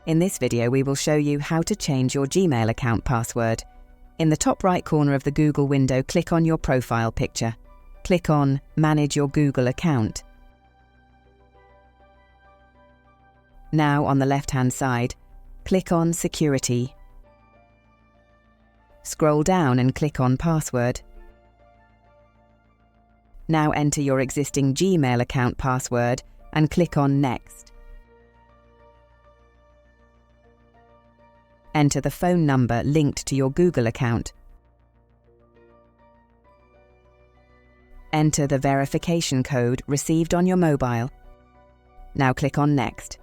In this video, we will show you how to change your Gmail account password. In the top right corner of the Google window, click on your profile picture. Click on Manage your Google account. Now on the left-hand side, click on Security. Scroll down and click on Password. Now enter your existing Gmail account password and click on Next. Enter the phone number linked to your Google account. Enter the verification code received on your mobile. Now click on Next.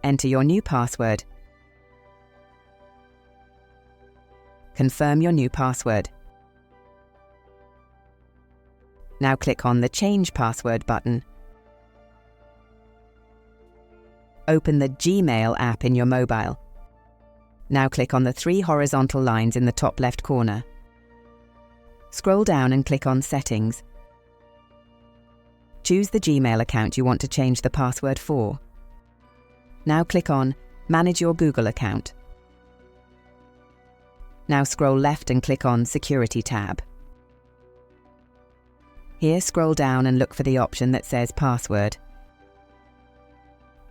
Enter your new password. Confirm your new password. Now click on the Change Password button. Open the Gmail app in your mobile. Now click on the 3 horizontal lines in the top left corner. Scroll down and click on Settings. Choose the Gmail account you want to change the password for. Now click on Manage your Google account. Now scroll left and click on Security tab. Here, scroll down and look for the option that says Password.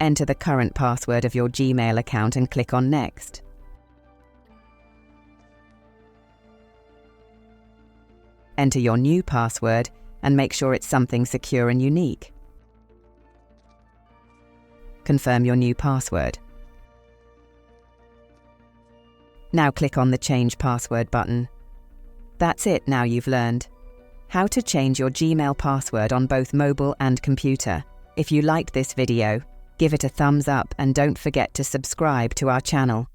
Enter the current password of your Gmail account and click on Next. Enter your new password and make sure it's something secure and unique. Confirm your new password. Now click on the Change Password button. That's it, now you've learned how to change your Gmail password on both mobile and computer. If you liked this video, give it a thumbs up and don't forget to subscribe to our channel.